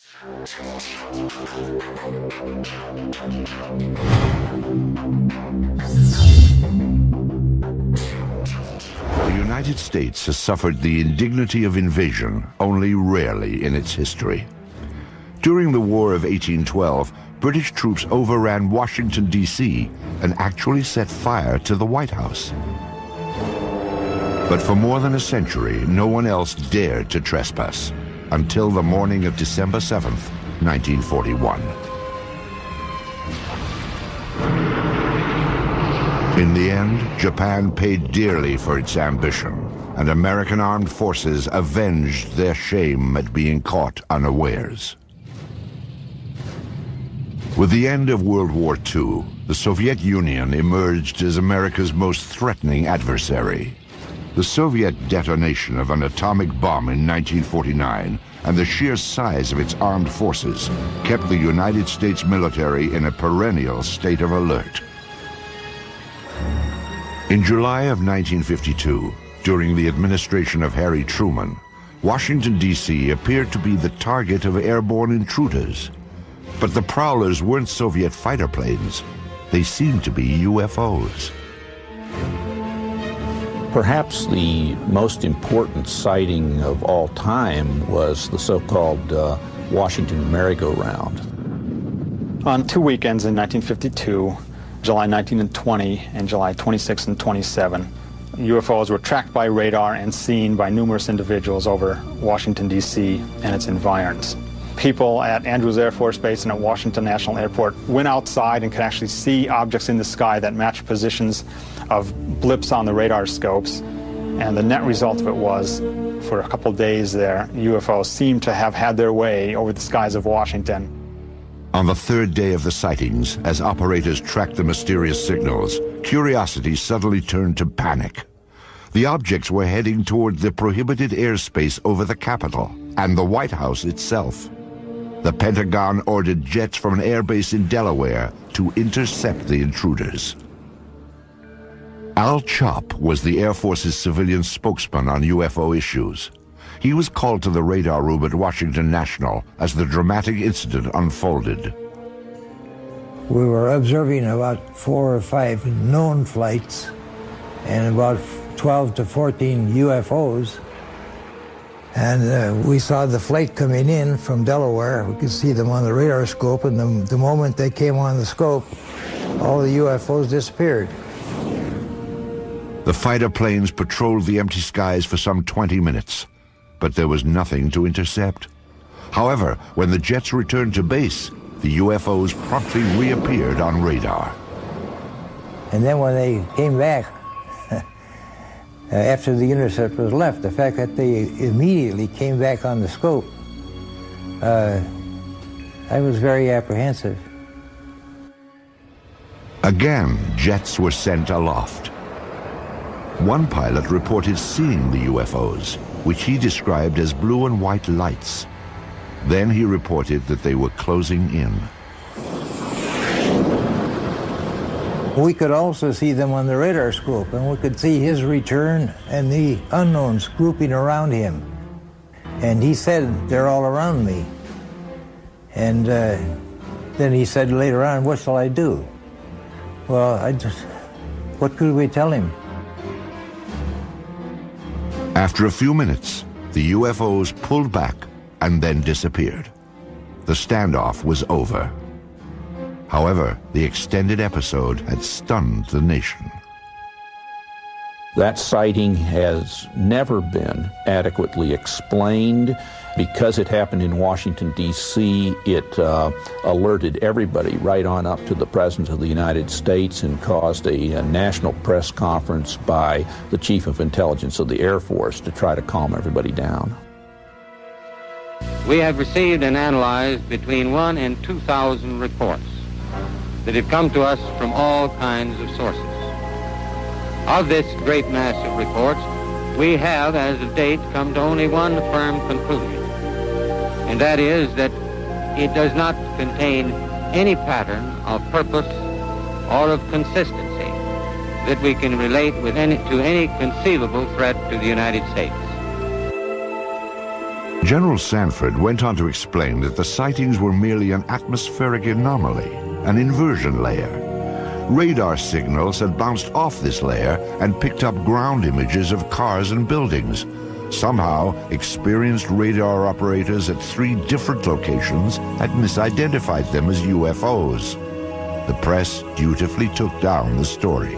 The United States has suffered the indignity of invasion only rarely in its history. During the War of 1812, British troops overran Washington, D.C. and actually set fire to the White House. But for more than a century, no one else dared to trespass until the morning of December 7th, 1941. In the end, Japan paid dearly for its ambition, and American armed forces avenged their shame at being caught unawares. With the end of World War II, the Soviet Union emerged as America's most threatening adversary. The Soviet detonation of an atomic bomb in 1949 and the sheer size of its armed forces kept the United States military in a perennial state of alert. In July of 1952, during the administration of Harry Truman, Washington, D.C. appeared to be the target of airborne intruders. But the prowlers weren't Soviet fighter planes. They seemed to be UFOs. Perhaps the most important sighting of all time was the so-called Washington merry-go-round. On two weekends in 1952, July 19 and 20, and July 26 and 27, UFOs were tracked by radar and seen by numerous individuals over Washington, D.C. and its environs. People at Andrews Air Force Base and at Washington National Airport went outside and could actually see objects in the sky that matched positions of blips on the radar scopes. And the net result of it was, for a couple days there, UFOs seemed to have had their way over the skies of Washington. On the third day of the sightings, as operators tracked the mysterious signals, curiosity suddenly turned to panic. The objects were heading toward the prohibited airspace over the Capitol and the White House itself. The Pentagon ordered jets from an airbase in Delaware to intercept the intruders. Al Chop was the Air Force's civilian spokesman on UFO issues. He was called to the radar room at Washington National as the dramatic incident unfolded. We were observing about 4 or 5 known flights and about 12 to 14 UFOs. And we saw the flight coming in from Delaware. We could see them on the radar scope, and the moment they came on the scope, all the UFOs disappeared. The fighter planes patrolled the empty skies for some 20 minutes, but there was nothing to intercept. However, when the jets returned to base, the UFOs promptly reappeared on radar. And then when they came back, after the interceptors left, the fact that they immediately came back on the scope, I was very apprehensive. Again, jets were sent aloft. One pilot reported seeing the UFOs, which he described as blue and white lights. Then he reported that they were closing in. We could also see them on the radar scope, and we could see his return and the unknowns grouping around him. And he said, "They're all around me." And then he said later on, "What shall I do?" Well, what could we tell him? After a few minutes, the UFOs pulled back and then disappeared. The standoff was over. However, the extended episode had stunned the nation. That sighting has never been adequately explained. Because it happened in Washington, D.C., it alerted everybody right on up to the President of the United States and caused a national press conference by the Chief of Intelligence of the Air Force to try to calm everybody down. We have received and analyzed between 1,000 and 2,000 reports that have come to us from all kinds of sources. Of this great mass of reports, we have, as of date, come to only one firm conclusion, and that is that it does not contain any pattern of purpose or of consistency that we can relate to any conceivable threat to the United States. General Sanford went on to explain that the sightings were merely an atmospheric anomaly, an inversion layer. Radar signals had bounced off this layer and picked up ground images of cars and buildings. Somehow, experienced radar operators at 3 different locations had misidentified them as UFOs. The press dutifully took down the story.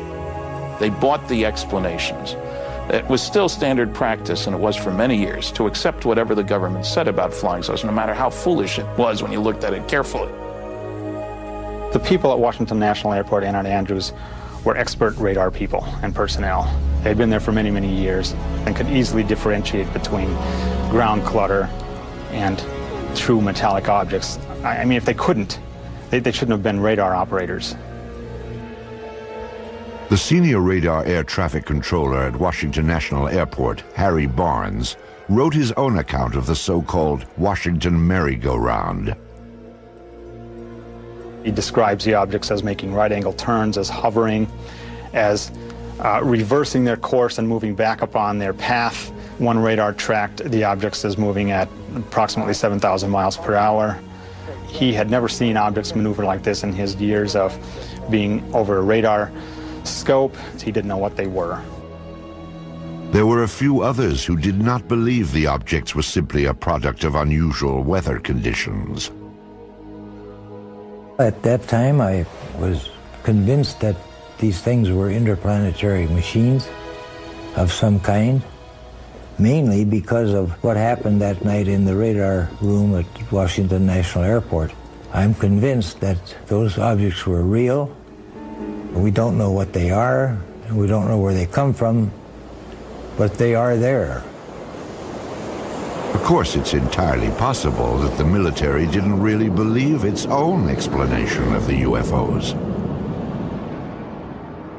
They bought the explanations. It was still standard practice, and it was for many years, to accept whatever the government said about flying saucers, no matter how foolish it was when you looked at it carefully. The people at Washington National Airport and at Andrews were expert radar people and personnel. They had been there for many, many years and could easily differentiate between ground clutter and true metallic objects. I mean, if they couldn't, they shouldn't have been radar operators. The senior radar air traffic controller at Washington National Airport, Harry Barnes, wrote his own account of the so-called Washington merry-go-round. He describes the objects as making right-angle turns, as hovering, as reversing their course and moving back upon their path. One radar tracked the objects as moving at approximately 7,000 miles per hour. He had never seen objects maneuver like this in his years of being over a radar scope. He didn't know what they were. There were a few others who did not believe the objects were simply a product of unusual weather conditions. At that time, I was convinced that these things were interplanetary machines of some kind, mainly because of what happened that night in the radar room at Washington National Airport. I'm convinced that those objects were real. We don't know what they are, and we don't know where they come from, but they are there. Of course, it's entirely possible that the military didn't really believe its own explanation of the UFOs.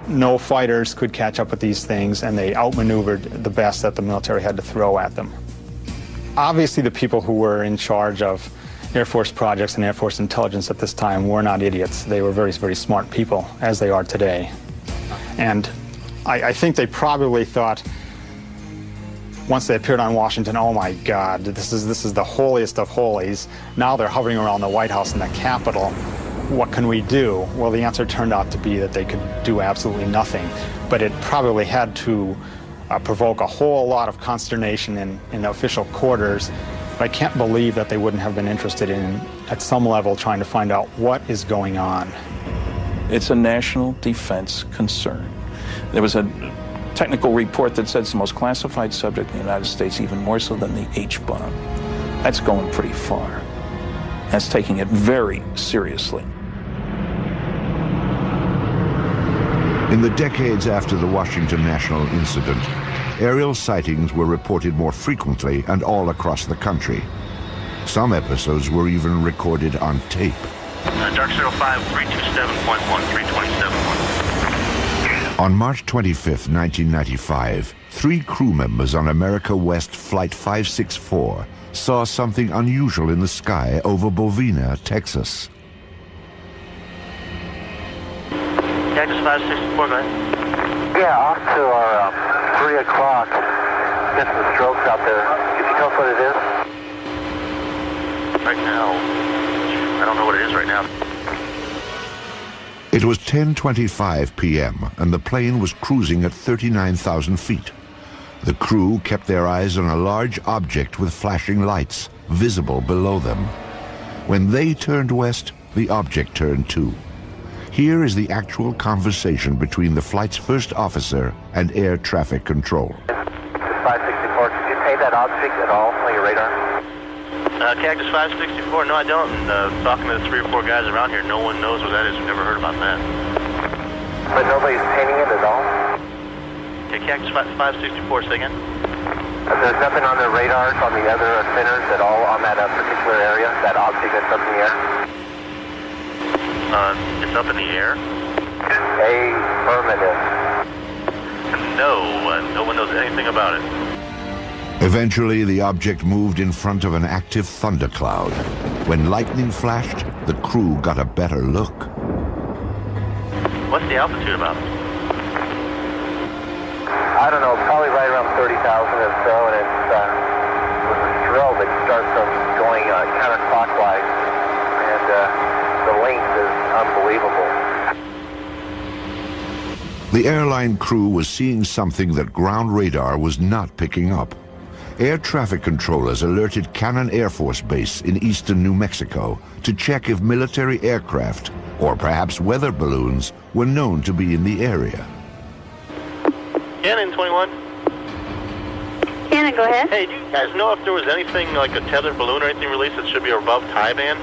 No fighters could catch up with these things, and they outmaneuvered the best that the military had to throw at them. Obviously, the people who were in charge of Air Force projects and Air Force intelligence at this time were not idiots. They were very, very smart people, as they are today. And I think they probably thought, once they appeared on Washington, oh my God, this is the holiest of holies. Now they're hovering around the White House and the Capitol. What can we do? Well, the answer turned out to be that they could do absolutely nothing. But it probably had to provoke a whole lot of consternation in official quarters. But I can't believe that they wouldn't have been interested in, at some level, trying to find out what is going on. It's a national defense concern. There was a technical report that said it's the most classified subject in the United States, even more so than the H-bomb. That's going pretty far. That's taking it very seriously. In the decades after the Washington National incident, aerial sightings were reported more frequently and all across the country. Some episodes were even recorded on tape. Dark 05, 327.1, 327.1. On March 25, 1995, 3 crew members on America West Flight 564 saw something unusual in the sky over Bovina, Texas. Cactus 564, go ahead. Yeah, off to our 3 o'clock. Get some strokes out there. Can you tell us what it is? Right now, I don't know what it is right now. It was 10:25 p.m. and the plane was cruising at 39,000 feet. The crew kept their eyes on a large object with flashing lights, visible below them. When they turned west, the object turned too. Here is the actual conversation between the flight's first officer and air traffic control. 564, can you pay that object at all on your radar? Cactus 564, no I don't. And talking to the 3 or 4 guys around here, no one knows what that is. We've never heard about that. But nobody's painting it at all? Okay, Cactus 564, say again? There's nothing on the radars on the other centers at all on that particular area, that object that's up in the air? It's up in the air? Affirmative. No, no one knows anything about it. Eventually, the object moved in front of an active thundercloud. When lightning flashed, the crew got a better look. What's the altitude about? I don't know, probably right around 30,000 or so, and it was a stroke when they start them going counterclockwise, and the length is unbelievable. The airline crew was seeing something that ground radar was not picking up. Air traffic controllers alerted Cannon Air Force Base in eastern New Mexico to check if military aircraft, or perhaps weather balloons, were known to be in the area. Cannon 21. Cannon, go ahead. Hey, do you guys know if there was anything like a tethered balloon or anything released that should be above tie band?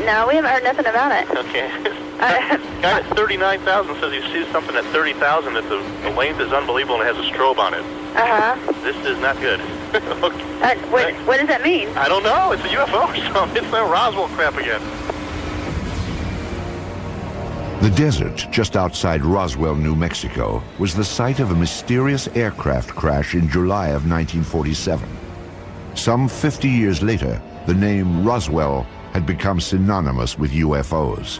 No, we haven't heard nothing about it. Okay. Guy at 39,000 says he sees something at 30,000 that the length is unbelievable and it has a strobe on it. Uh-huh. This is not good. Okay. What does that mean? I don't know. It's a UFO or something. It's that Roswell crap again. The desert just outside Roswell, New Mexico, was the site of a mysterious aircraft crash in July of 1947. Some 50 years later, the name Roswell had become synonymous with UFOs.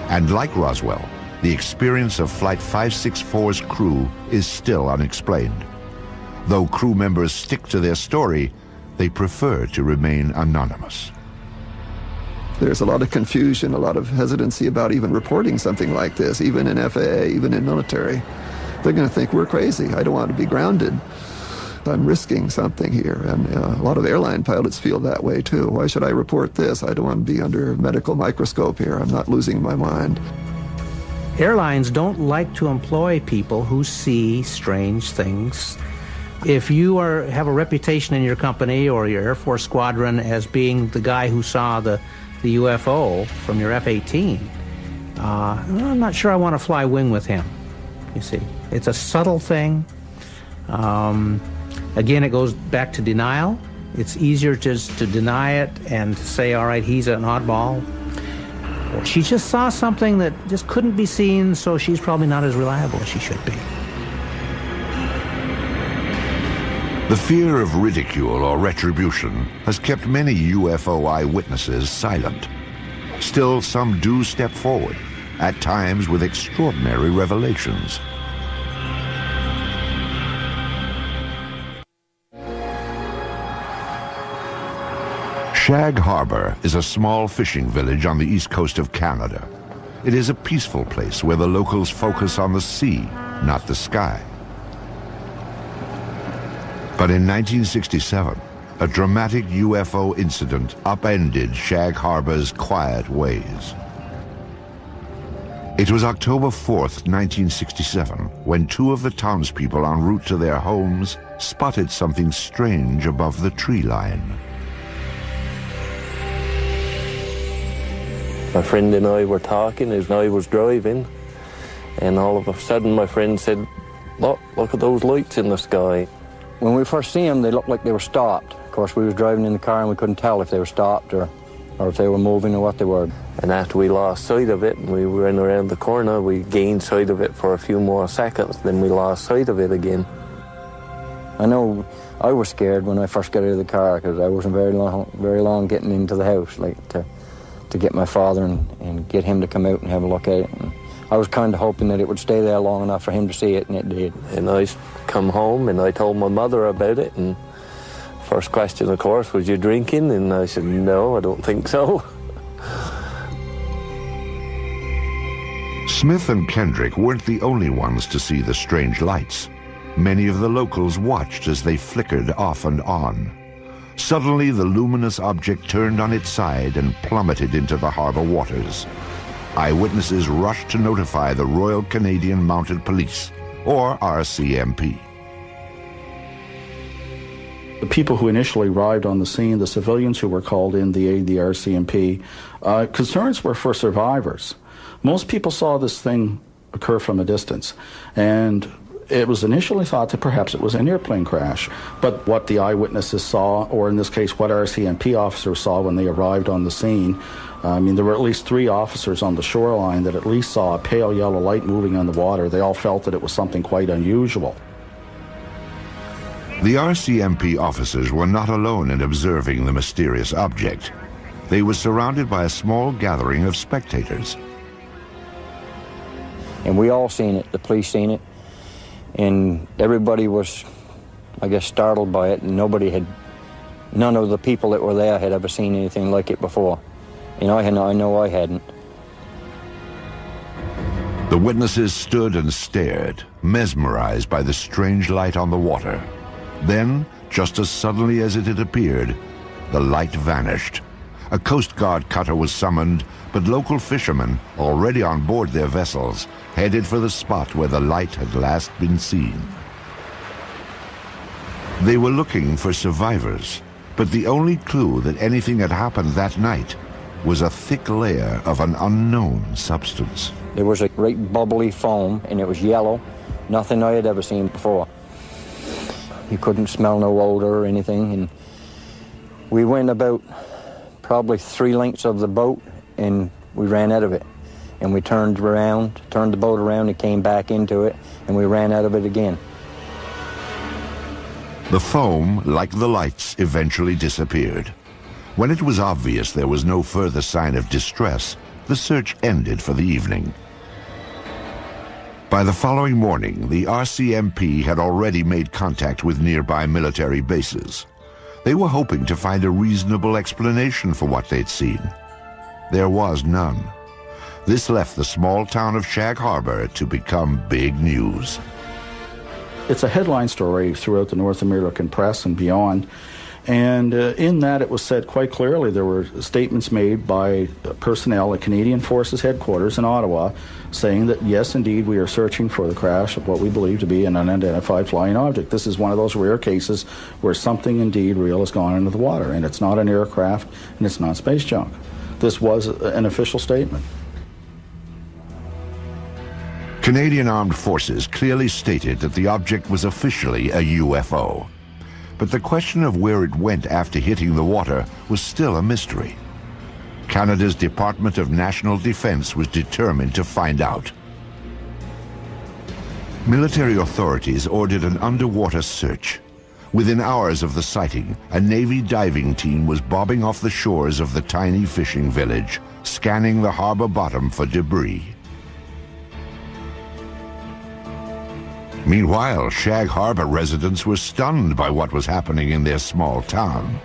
And like Roswell, the experience of Flight 564's crew is still unexplained. Though crew members stick to their story, they prefer to remain anonymous. There's a lot of confusion, a lot of hesitancy about even reporting something like this, even in FAA, even in military. They're going to think we're crazy. I don't want to be grounded. I'm risking something here. And a lot of airline pilots feel that way too. Why should I report this? I don't want to be under medical microscope here. I'm not losing my mind. Airlines don't like to employ people who see strange things. If you have a reputation in your company or your Air Force squadron as being the guy who saw the UFO from your F-18, I'm not sure I want to fly wing with him, you see. It's a subtle thing. Again, it goes back to denial. It's easier just to deny it and to say, all right, he's an oddball. Or she just saw something that just couldn't be seen, so she's probably not as reliable as she should be. The fear of ridicule or retribution has kept many UFO eyewitnesses silent. Still, some do step forward, at times with extraordinary revelations. Shag Harbor is a small fishing village on the east coast of Canada. It is a peaceful place where the locals focus on the sea, not the sky. But in 1967, a dramatic UFO incident upended Shag Harbor's quiet ways. It was October 4th, 1967, when two of the townspeople en route to their homes spotted something strange above the tree line. My friend and I were talking as I was driving, and all of a sudden my friend said, look at those lights in the sky. When we first seen them, they looked like they were stopped. Of course, we was driving in the car and we couldn't tell if they were stopped or if they were moving or what they were. And after we lost sight of it and we ran around the corner, we gained sight of it for a few more seconds, then we lost sight of it again. I know I was scared when I first got out of the car because I wasn't very long getting into the house, like to get my father and get him to come out and have a look at it. And I was kind of hoping that it would stay there long enough for him to see it, and it did. And I come home and I told my mother about it, and first question, of course, was you drinking? And I said, no, I don't think so. Smith and Kendrick weren't the only ones to see the strange lights. Many of the locals watched as they flickered off and on. Suddenly, the luminous object turned on its side and plummeted into the harbor waters. Eyewitnesses rushed to notify the Royal Canadian Mounted Police, or RCMP. The people who initially arrived on the scene, the civilians who were called in to aid the RCMP, concerns were for survivors. Most people saw this thing occur from a distance, and it was initially thought that perhaps it was an airplane crash. But what the eyewitnesses saw, or in this case what RCMP officers saw when they arrived on the scene, I mean, there were at least 3 officers on the shoreline that at least saw a pale yellow light moving on the water. They all felt that it was something quite unusual. The RCMP officers were not alone in observing the mysterious object. They were surrounded by a small gathering of spectators. And we all seen it, the police seen it, and everybody was, I guess, startled by it, and nobody None of the people that were there had ever seen anything like it before. And I know I hadn't. The witnesses stood and stared, mesmerized by the strange light on the water. Then, just as suddenly as it had appeared, the light vanished. A Coast Guard cutter was summoned, but local fishermen, already on board their vessels, headed for the spot where the light had last been seen. They were looking for survivors, but the only clue that anything had happened that night was a thick layer of an unknown substance. There was a great bubbly foam, and it was yellow, nothing I had ever seen before. You couldn't smell no odor or anything, and we went about probably 3 lengths of the boat, and we ran out of it. And we turned the boat around and came back into it, and we ran out of it again. The foam, like the lights, eventually disappeared. When it was obvious there was no further sign of distress, the search ended for the evening. By the following morning, the RCMP had already made contact with nearby military bases. They were hoping to find a reasonable explanation for what they'd seen. There was none. This left the small town of Shag Harbor to become big news. It's a headline story throughout the North American press and beyond. And in that, it was said quite clearly, there were statements made by personnel at Canadian Forces headquarters in Ottawa saying that, yes, indeed, we are searching for the crash of what we believe to be an unidentified flying object. This is one of those rare cases where something indeed real has gone into the water, and it's not an aircraft, and it's not space junk. This was an official statement. Canadian Armed Forces clearly stated that the object was officially a UFO. But the question of where it went after hitting the water was still a mystery. Canada's Department of National Defence was determined to find out. Military authorities ordered an underwater search. Within hours of the sighting, a Navy diving team was bobbing off the shores of the tiny fishing village, scanning the harbor bottom for debris. Meanwhile, Shag Harbor residents were stunned by what was happening in their small town.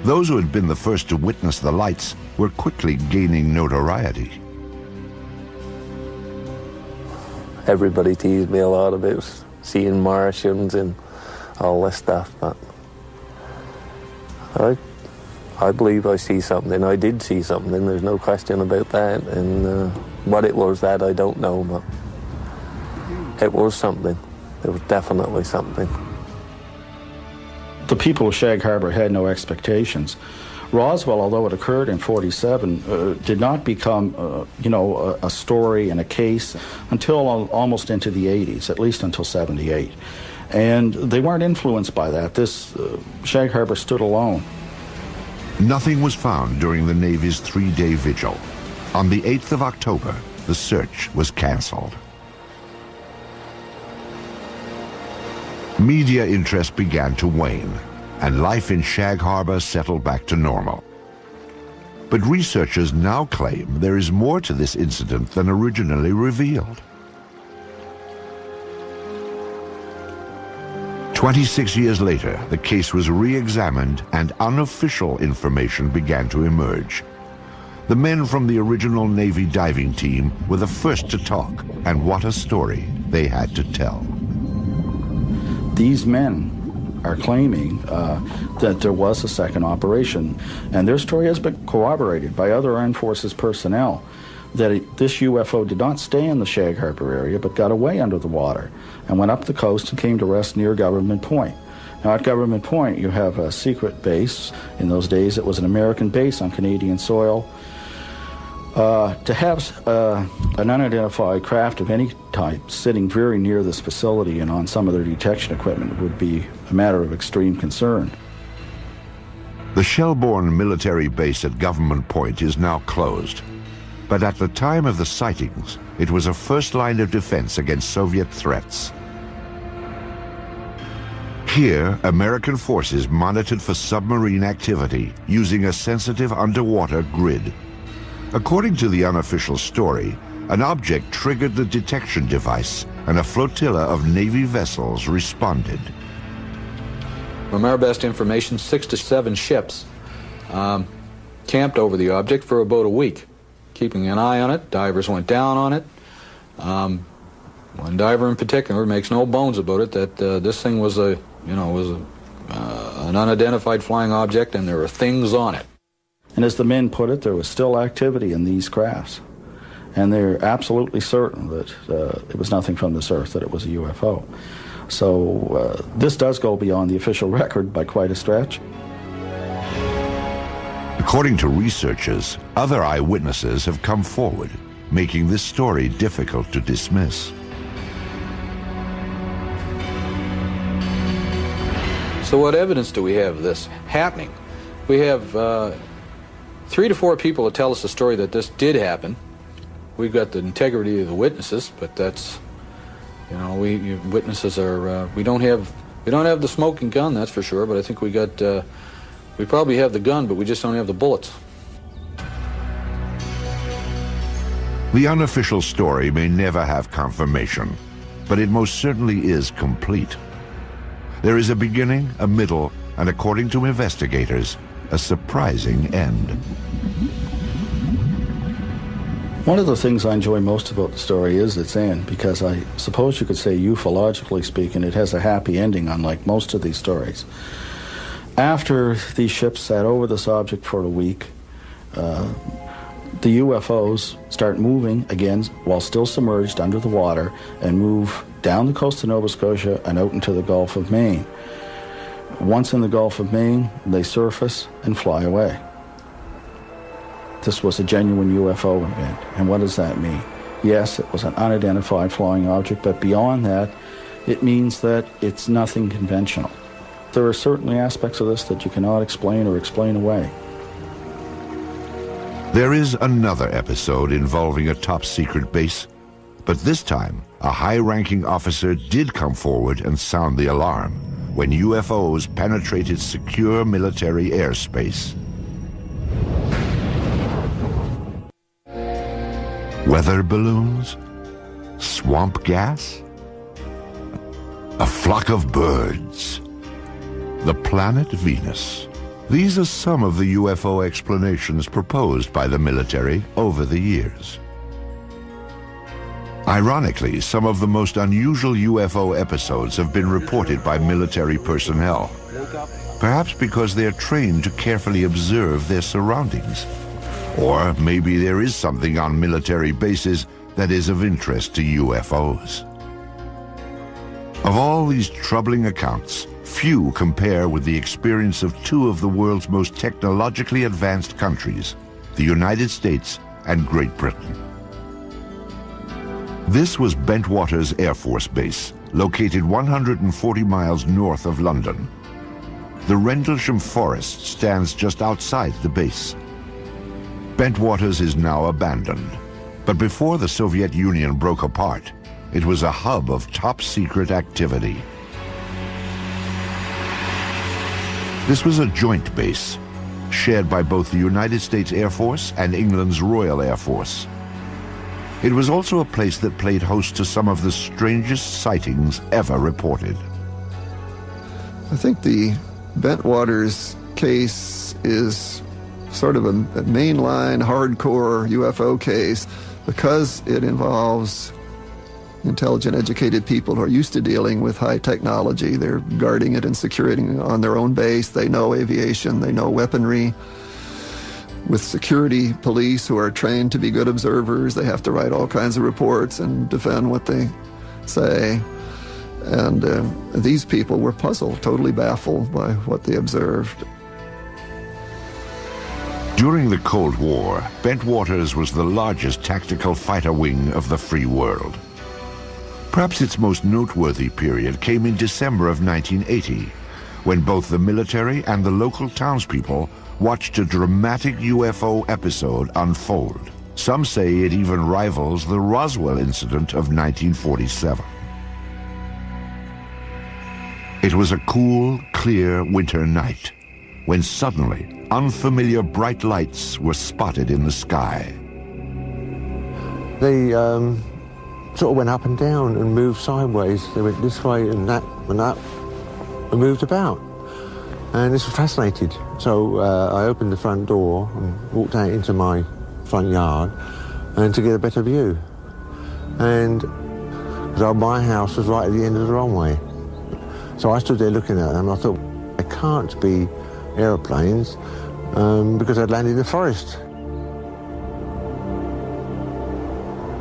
Those who had been the first to witness the lights were quickly gaining notoriety. Everybody teased me a lot about seeing Martians and all this stuff, but I believe I see something. I did see something, there's no question about that. And what it was, that I don't know, but it was something. It was definitely something. The people of Shag Harbor had no expectations. Roswell, although it occurred in '47, did not become, a story and a case until almost into the '80s, at least until '78. And they weren't influenced by that. Shag Harbor stood alone. Nothing was found during the Navy's 3-day vigil. On the 8th of October, the search was canceled. Media interest began to wane, and life in Shag Harbor settled back to normal. But researchers now claim there is more to this incident than originally revealed. 26 years later, the case was re-examined and unofficial information began to emerge. The men from the original Navy diving team were the first to talk, and what a story they had to tell. These men are claiming that there was a second operation, and their story has been corroborated by other Armed Forces personnel, that this UFO did not stay in the Shag Harbor area, but got away under the water and went up the coast and came to rest near Government Point. Now, at Government Point, you have a secret base. In those days, it was an American base on Canadian soil. To have an unidentified craft of any type sitting very near this facility and on some of their detection equipment would be a matter of extreme concern. The Shelbourne military base at Government Point is now closed. But at the time of the sightings, it was a first line of defense against Soviet threats. Here, American forces monitored for submarine activity using a sensitive underwater grid. According to the unofficial story, an object triggered the detection device, and a flotilla of Navy vessels responded. From our best information, 6 to 7 ships camped over the object for about a week, keeping an eye on it. Divers went down on it. One diver in particular makes no bones about it that this thing was an unidentified flying object, and there were things on it. And as the men put it, there was still activity in these crafts. And they're absolutely certain that it was nothing from this Earth, that it was a UFO. So this does go beyond the official record by quite a stretch. According to researchers, other eyewitnesses have come forward, making this story difficult to dismiss. So what evidence do we have of this happening? We have 3 to 4 people that tell us the story that this did happen. We've got the integrity of the witnesses, but that's, witnesses are, we don't have the smoking gun, that's for sure, but I think we probably have the gun, but we just don't have the bullets. The unofficial story may never have confirmation, but it most certainly is complete. There is a beginning, a middle, and according to investigators, a surprising end. One of the things I enjoy most about the story is its end, because I suppose you could say, ufologically speaking, it has a happy ending, unlike most of these stories. After these ships sat over this object for a week, the UFOs start moving again while still submerged under the water and move down the coast of Nova Scotia and out into the Gulf of Maine. Once in the Gulf of Maine, they surface and fly away. This was a genuine UFO event. And what does that mean? Yes, it was an unidentified flying object, but beyond that, it means that it's nothing conventional. There are certainly aspects of this that you cannot explain or explain away. There is another episode involving a top-secret base, but this time, a high-ranking officer did come forward and sound the alarm when UFOs penetrated secure military airspace. Weather balloons? Swamp gas? A flock of birds? The planet Venus? These are some of the UFO explanations proposed by the military over the years. Ironically, some of the most unusual UFO episodes have been reported by military personnel, perhaps because they're trained to carefully observe their surroundings. Or maybe there is something on military bases that is of interest to UFOs. Of all these troubling accounts, few compare with the experience of 2 of the world's most technologically advanced countries, the United States and Great Britain. This was Bentwaters Air Force Base, located 140 miles north of London. The Rendlesham Forest stands just outside the base. Bentwaters is now abandoned, but before the Soviet Union broke apart, it was a hub of top-secret activity. This was a joint base, shared by both the United States Air Force and England's Royal Air Force. It was also a place that played host to some of the strangest sightings ever reported. I think the Bentwaters case is sort of a mainline, hardcore UFO case because it involves intelligent, educated people who are used to dealing with high technology. They're guarding it and securing it on their own base. They know aviation, they know weaponry. With security police who are trained to be good observers, they have to write all kinds of reports and defend what they say. And these people were puzzled, totally baffled by what they observed. During the Cold War, Bentwaters was the largest tactical fighter wing of the free world. Perhaps its most noteworthy period came in December of 1980, when both the military and the local townspeople watched a dramatic UFO episode unfold. Some say it even rivals the Roswell incident of 1947. It was a cool, clear winter night, when suddenly unfamiliar bright lights were spotted in the sky. They sort of went up and down and moved sideways. They went this way and that, and moved about. And this was fascinated. So I opened the front door and walked out into my front yard and to get a better view. And so my house was right at the end of the runway. So I stood there looking at them. I thought, it can't be aeroplanes because I'd landed in the forest.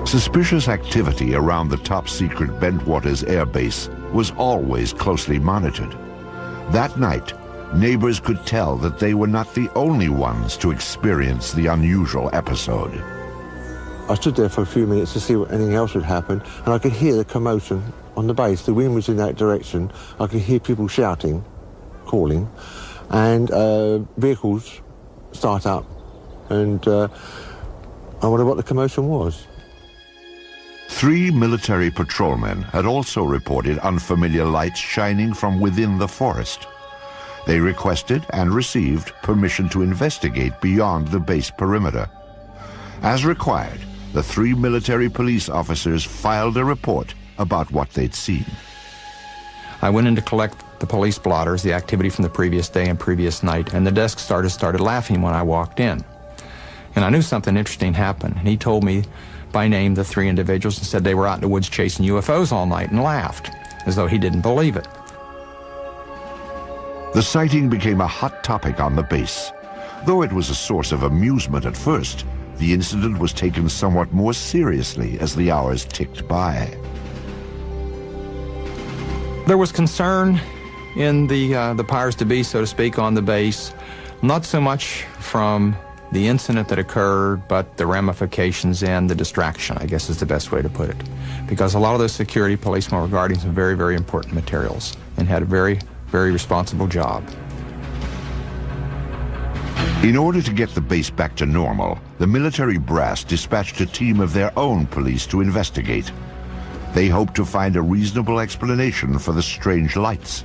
Suspicious activity around the top-secret Bentwaters Air Base was always closely monitored. That night, neighbors could tell that they were not the only ones to experience the unusual episode. I stood there for a few minutes to see what anything else would happen, and I could hear the commotion on the base. The wind was in that direction. I could hear people shouting, calling, and vehicles start up. And I wondered what the commotion was. 3 military patrolmen had also reported unfamiliar lights shining from within the forest. They requested and received permission to investigate beyond the base perimeter. As required, the 3 military police officers filed a report about what they'd seen. I went in to collect the police blotters, the activity from the previous day and previous night, and the desk started laughing when I walked in. And I knew something interesting happened, and he told me by name the 3 individuals and said they were out in the woods chasing UFOs all night, and laughed, as though he didn't believe it. The sighting became a hot topic on the base. Though it was a source of amusement at first, the incident was taken somewhat more seriously as the hours ticked by. There was concern in the powers to be, so to speak, on the base, not so much from the incident that occurred, but the ramifications and the distraction, I guess is the best way to put it. Because a lot of those security policemen were guarding some very, very important materials and had a very, very responsible job. In order to get the base back to normal, the military brass dispatched a team of their own police to investigate. They hoped to find a reasonable explanation for the strange lights.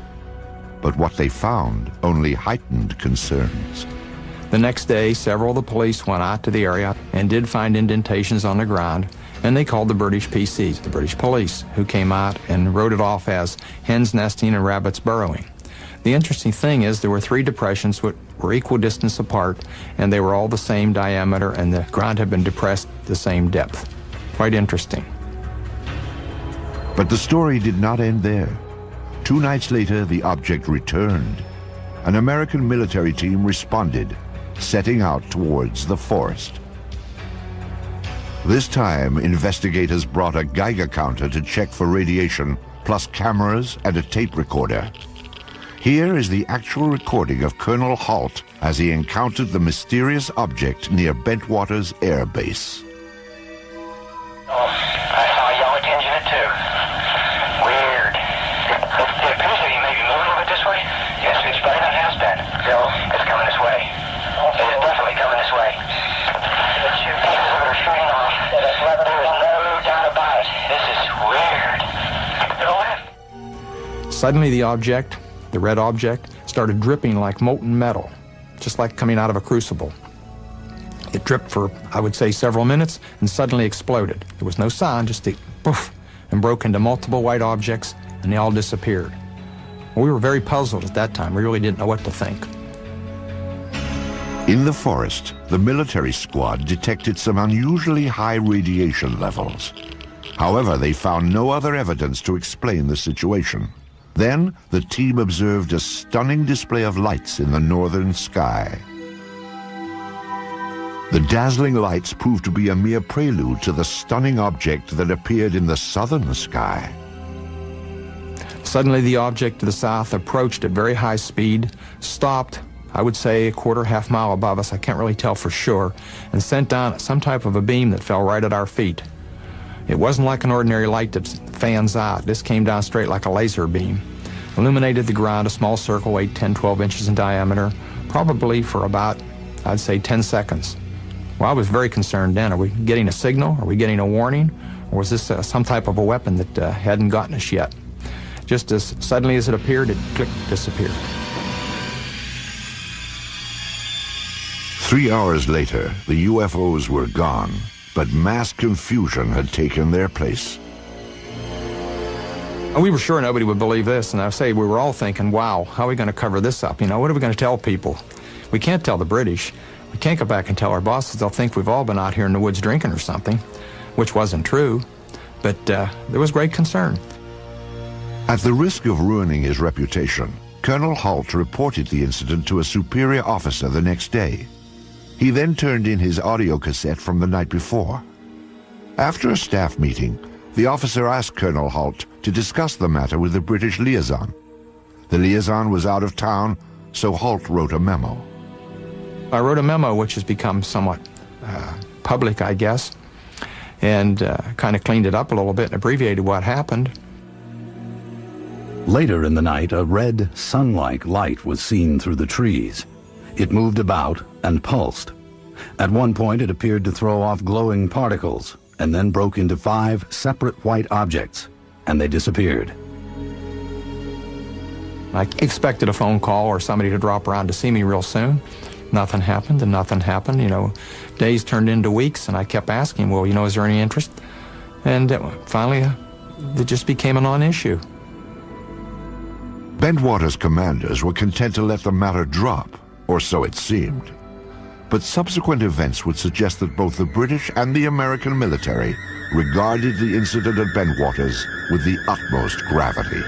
But what they found only heightened concerns. The next day, several of the police went out to the area and did find indentations on the ground, and they called the British PCs, the British police, who came out and wrote it off as hens nesting and rabbits burrowing. The interesting thing is there were 3 depressions which were equal distance apart, and they were all the same diameter, and the ground had been depressed the same depth. Quite interesting. But the story did not end there. 2 nights later, the object returned. An American military team responded, setting out towards the forest. This time, investigators brought a Geiger counter to check for radiation, plus cameras and a tape recorder. Here is the actual recording of Colonel Halt as he encountered the mysterious object near Bentwaters Air Base. Oh, I saw a yellow tinge in it too. Weird. It appears to be maybe moving a little bit this way. Yes, it's better than it has been. Bill, it's coming this way. It is definitely coming this way. The pieces of it are shooting off. There is no doubt about it. This is weird. Suddenly the object, the red object, started dripping like molten metal, just like coming out of a crucible. It dripped for, I would say, several minutes and suddenly exploded. There was no sound, just a poof, and broke into multiple white objects, and they all disappeared. We were very puzzled at that time. We really didn't know what to think. In the forest, the military squad detected some unusually high radiation levels. However, they found no other evidence to explain the situation. Then, the team observed a stunning display of lights in the northern sky. The dazzling lights proved to be a mere prelude to the stunning object that appeared in the southern sky. Suddenly, the object to the south approached at very high speed, stopped, I would say, a half mile above us, I can't really tell for sure, and sent down some type of a beam that fell right at our feet. It wasn't like an ordinary light that fans out. This came down straight like a laser beam. Illuminated the ground, a small circle, weighed 10, 12 inches in diameter, probably for about, I'd say, 10 seconds. Well, I was very concerned then. Are we getting a signal? Are we getting a warning? Or was this some type of a weapon that hadn't gotten us yet? Just as suddenly as it appeared, it clicked, disappeared. 3 hours later, the UFOs were gone, but mass confusion had taken their place. And we were sure nobody would believe this, and I say we were all thinking, wow, how are we going to cover this up? You know, what are we going to tell people? We can't tell the British. We can't go back and tell our bosses. They'll think we've all been out here in the woods drinking or something, which wasn't true, but there was great concern. At the risk of ruining his reputation, Colonel Halt reported the incident to a superior officer the next day. He then turned in his audio cassette from the night before. After a staff meeting, the officer asked Colonel Halt to discuss the matter with the British liaison. The liaison was out of town, so Halt wrote a memo. I wrote a memo which has become somewhat public, I guess, and kind of cleaned it up a little bit and abbreviated what happened. Later in the night, a red, sun-like light was seen through the trees. It moved about and pulsed. At one point, it appeared to throw off glowing particles, and then broke into 5 separate white objects, and they disappeared. I expected a phone call or somebody to drop around to see me real soon. Nothing happened, and nothing happened. You know, days turned into weeks, and I kept asking, well, you know, is there any interest? And finally, it just became a non-issue. Bentwater's commanders were content to let the matter drop, or so it seemed. But subsequent events would suggest that both the British and the American military regarded the incident at Bentwaters with the utmost gravity.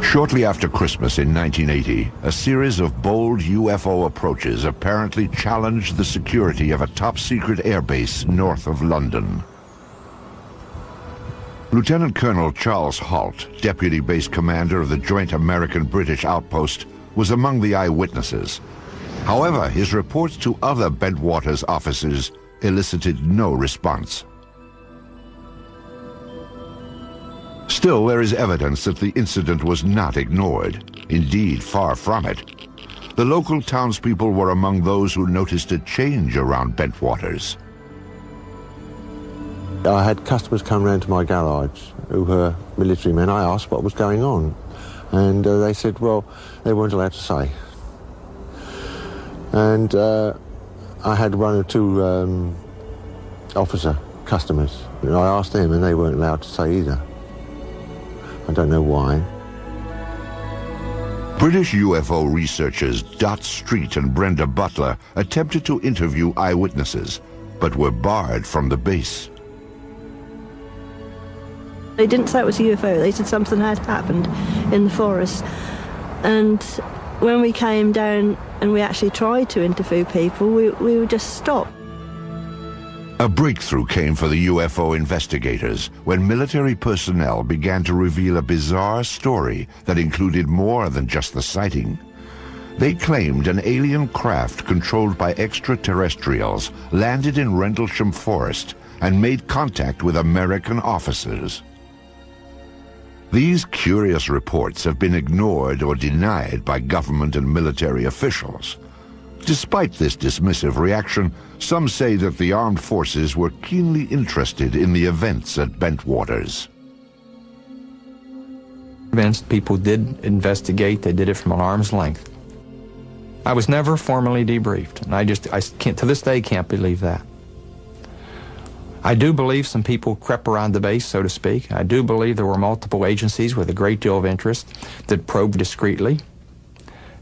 Shortly after Christmas in 1980, a series of bold UFO approaches apparently challenged the security of a top-secret airbase north of London. Lieutenant Colonel Charles Halt, Deputy Base Commander of the Joint American-British Outpost, was among the eyewitnesses. However, his reports to other Bentwaters officers elicited no response. Still, there is evidence that the incident was not ignored. Indeed, far from it. The local townspeople were among those who noticed a change around Bentwaters. I had customers come round to my garage who were military men. I asked what was going on, and they said, well, they weren't allowed to say. And I had 1 or 2 officer customers. And I asked them, and they weren't allowed to say either. I don't know why. British UFO researchers Dot Street and Brenda Butler attempted to interview eyewitnesses, but were barred from the base. They didn't say it was a UFO, they said something had happened in the forest. And when we came down and we actually tried to interview people, we were just stopped. A breakthrough came for the UFO investigators when military personnel began to reveal a bizarre story that included more than just the sighting. They claimed an alien craft controlled by extraterrestrials landed in Rendlesham Forest and made contact with American officers. These curious reports have been ignored or denied by government and military officials. Despite this dismissive reaction, some say that the armed forces were keenly interested in the events at Bentwaters. People did investigate. They did it from an arm's length. I was never formally debriefed, and I can't, to this day, can't believe that. I do believe some people crept around the base, so to speak. I do believe there were multiple agencies with a great deal of interest that probed discreetly.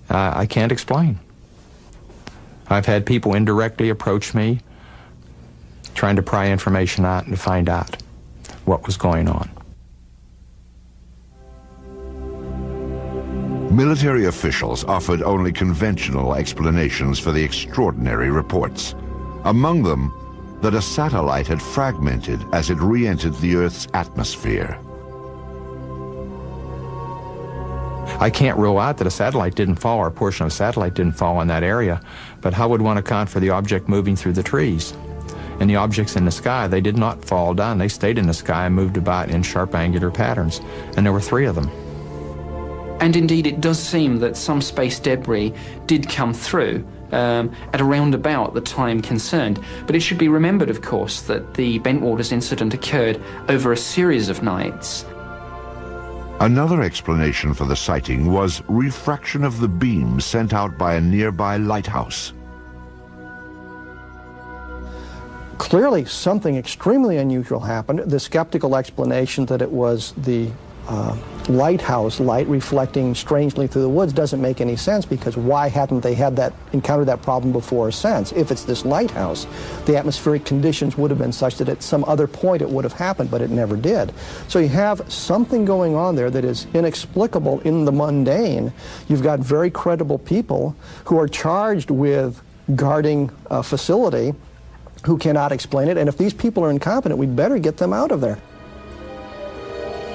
I can't explain. I've had people indirectly approach me trying to pry information out and to find out what was going on. Military officials offered only conventional explanations for the extraordinary reports. Among them, that a satellite had fragmented as it re-entered the Earth's atmosphere. I can't rule out that a satellite didn't fall or a portion of a satellite didn't fall in that area, but how would one account for the object moving through the trees? And the objects in the sky, they did not fall down. They stayed in the sky and moved about in sharp angular patterns, and there were 3 of them. And indeed, it does seem that some space debris did come through at around about the time concerned. But it should be remembered, of course, that the Bentwaters incident occurred over a series of nights. Another explanation for the sighting was refraction of the beam sent out by a nearby lighthouse. clearly something extremely unusual happened. The skeptical explanation that it was the lighthouse light reflecting strangely through the woods doesn't make any sense, because why hadn't they encountered that problem before since? If it's this lighthouse, the atmospheric conditions would have been such that at some other point it would have happened, but it never did. So you have something going on there that is inexplicable in the mundane. You've got very credible people who are charged with guarding a facility who cannot explain it, and if these people are incompetent, we'd better get them out of there.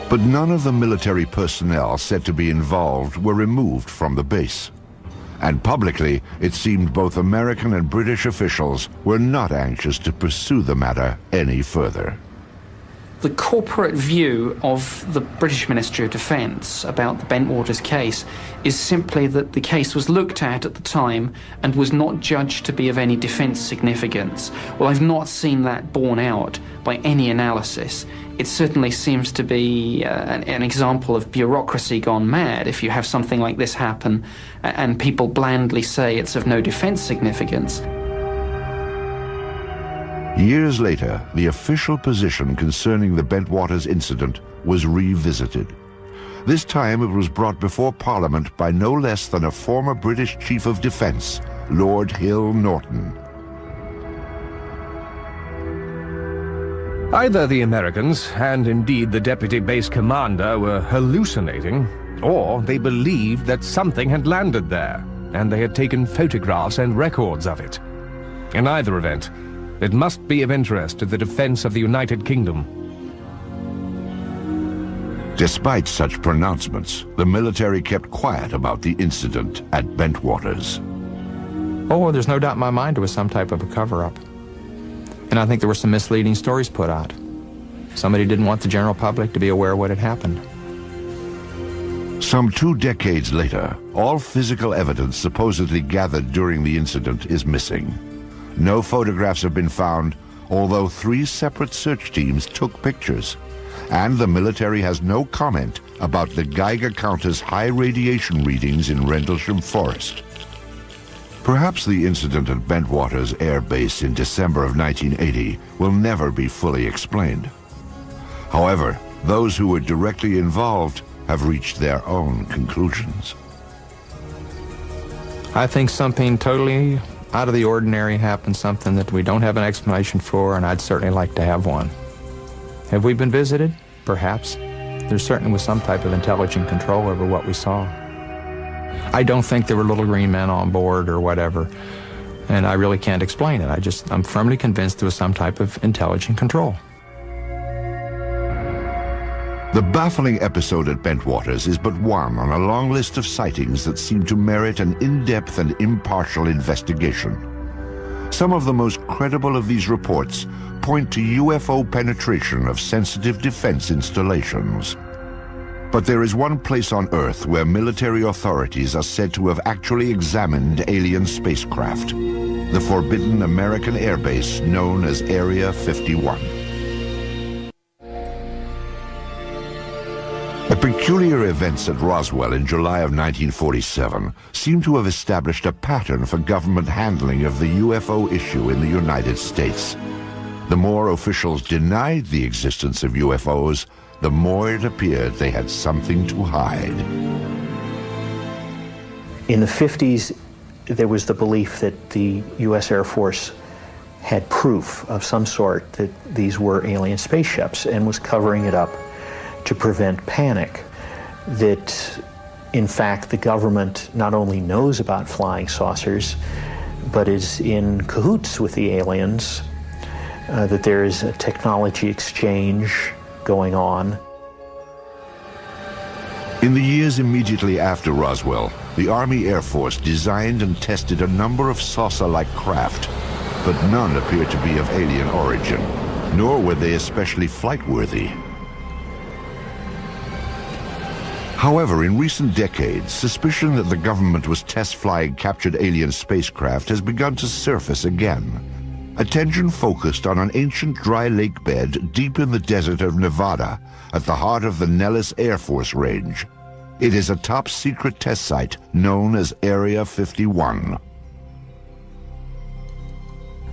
But none of the military personnel said to be involved were removed from the base. And publicly, it seemed both American and British officials were not anxious to pursue the matter any further. The corporate view of the British Ministry of Defence about the Bentwaters case is simply that the case was looked at the time and was not judged to be of any defence significance. Well, I've not seen that borne out by any analysis. It certainly seems to be an example of bureaucracy gone mad if you have something like this happen and people blandly say it's of no defence significance. Years later, the official position concerning the Bentwaters incident was revisited. This time it was brought before Parliament by no less than a former British Chief of Defence, Lord Hill Norton. Either the Americans, and indeed the deputy base commander, were hallucinating, or they believed that something had landed there, and they had taken photographs and records of it. In either event, it must be of interest to the defense of the United Kingdom. Despite such pronouncements, the military kept quiet about the incident at Bentwaters. Oh, there's no doubt in my mind it was some type of a cover-up. And I think there were some misleading stories put out. Somebody didn't want the general public to be aware of what had happened. Some 2 decades later, all physical evidence supposedly gathered during the incident is missing. No photographs have been found, although 3 separate search teams took pictures. And the military has no comment about the Geiger counter's high radiation readings in Rendlesham Forest. Perhaps the incident at Bentwaters Air Base in December of 1980 will never be fully explained. However, those who were directly involved have reached their own conclusions. I think something totally out of the ordinary happened, something that we don't have an explanation for, and I'd certainly like to have one. Have we been visited? Perhaps. There certainly was some type of intelligent control over what we saw. I don't think there were little green men on board or whatever, and I really can't explain it. I'm firmly convinced there was some type of intelligent control. The baffling episode at Bentwaters is but one on a long list of sightings that seem to merit an in-depth and impartial investigation. Some of the most credible of these reports point to UFO penetration of sensitive defense installations. But there is one place on Earth where military authorities are said to have actually examined alien spacecraft: the forbidden American airbase known as Area 51. The peculiar events at Roswell in July of 1947 seem to have established a pattern for government handling of the UFO issue in the United States. The more officials denied the existence of UFOs, the more it appeared they had something to hide. In the 50s, there was the belief that the U.S. Air Force had proof of some sort that these were alien spaceships and was covering it up to prevent panic. That, in fact, the government not only knows about flying saucers, but is in cahoots with the aliens, that there is a technology exchange going on. In the years immediately after Roswell, the Army Air Force designed and tested a number of saucer-like craft, but none appeared to be of alien origin, nor were they especially flight-worthy. However, in recent decades, suspicion that the government was test-flying captured alien spacecraft has begun to surface again. Attention focused on an ancient dry lake bed deep in the desert of Nevada, at the heart of the Nellis Air Force Range. It is a top-secret test site known as Area 51.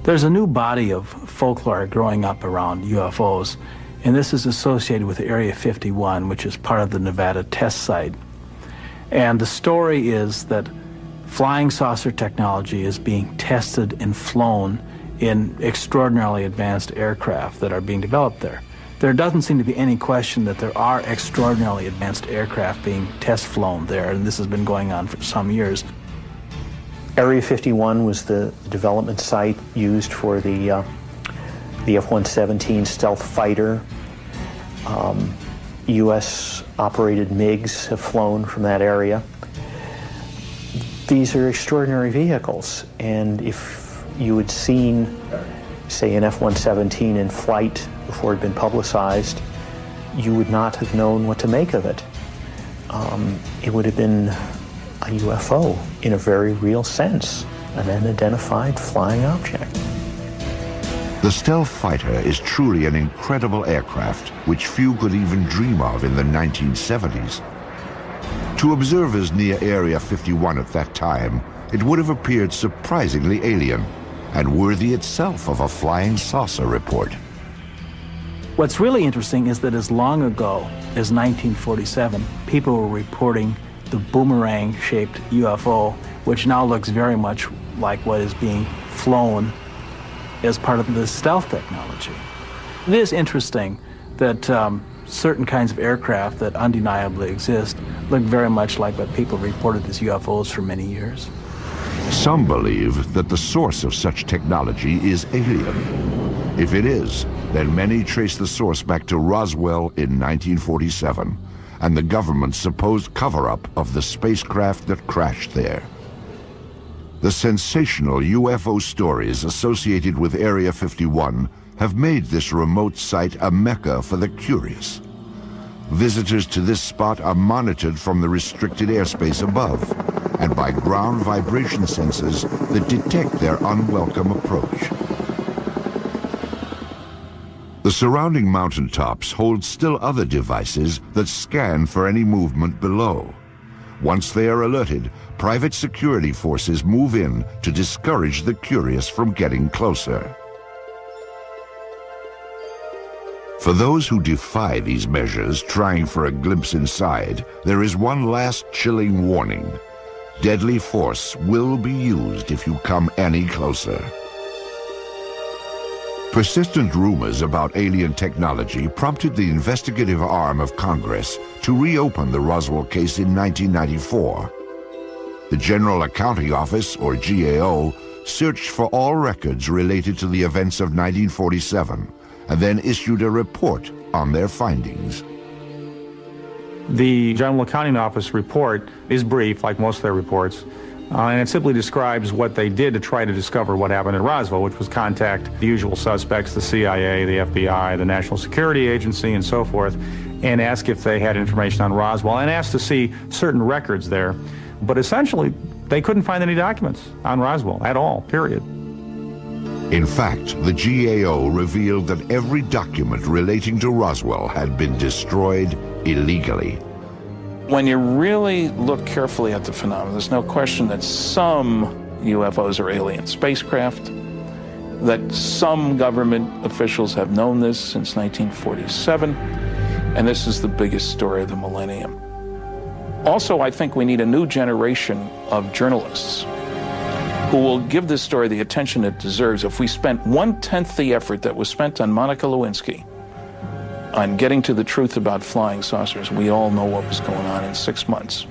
There's a new body of folklore growing up around UFOs, and this is associated with Area 51, which is part of the Nevada test site. And the story is that flying saucer technology is being tested and flown in extraordinarily advanced aircraft that are being developed there. There doesn't seem to be any question that there are extraordinarily advanced aircraft being test flown there, and this has been going on for some years. Area 51 was the development site used for the F-117 stealth fighter. U.S.-operated MiGs have flown from that area. These are extraordinary vehicles, and if you had seen, say, an F-117 in flight before it had been publicized, you would not have known what to make of it. It would have been a UFO in a very real sense, an unidentified flying object. The stealth fighter is truly an incredible aircraft which few could even dream of in the 1970s. To observers near Area 51 at that time, it would have appeared surprisingly alien and worthy itself of a flying saucer report. What's really interesting is that as long ago as 1947, people were reporting the boomerang-shaped UFO, which now looks very much like what is being flown as part of the stealth technology. It is interesting that certain kinds of aircraft that undeniably exist look very much like what people reported as UFOs for many years. Some believe that the source of such technology is alien. If it is, then many trace the source back to Roswell in 1947 and the government's supposed cover-up of the spacecraft that crashed there. The sensational UFO stories associated with Area 51 have made this remote site a mecca for the curious. Visitors to this spot are monitored from the restricted airspace above and by ground vibration sensors that detect their unwelcome approach. The surrounding mountaintops hold still other devices that scan for any movement below. Once they are alerted, private security forces move in to discourage the curious from getting closer. For those who defy these measures, trying for a glimpse inside, there is one last chilling warning. Deadly force will be used if you come any closer. Persistent rumors about alien technology prompted the investigative arm of Congress to reopen the Roswell case in 1994. The General Accounting Office, or GAO, searched for all records related to the events of 1947 and then issued a report on their findings. The General Accounting Office report is brief, like most of their reports, and it simply describes what they did to try to discover what happened at Roswell, which was contact the usual suspects, the CIA, the FBI, the National Security Agency, and so forth, and ask if they had information on Roswell, and ask to see certain records there. But essentially, they couldn't find any documents on Roswell at all, period. In fact, the GAO revealed that every document relating to Roswell had been destroyed illegally. When you really look carefully at the phenomenon, there's no question that some UFOs are alien spacecraft, that some government officials have known this since 1947, and this is the biggest story of the millennium. Also, I think we need a new generation of journalists who will give this story the attention it deserves. If we spent 1/10 the effort that was spent on Monica Lewinsky on getting to the truth about flying saucers, we all know what was going on in 6 months.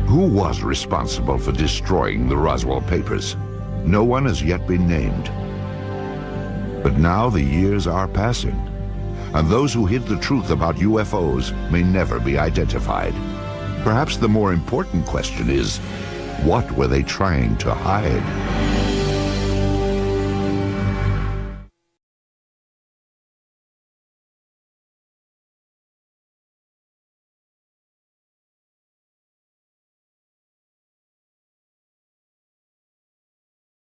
Who was responsible for destroying the Roswell papers? No one has yet been named. But now the years are passing, and those who hid the truth about UFOs may never be identified. Perhaps the more important question is, what were they trying to hide?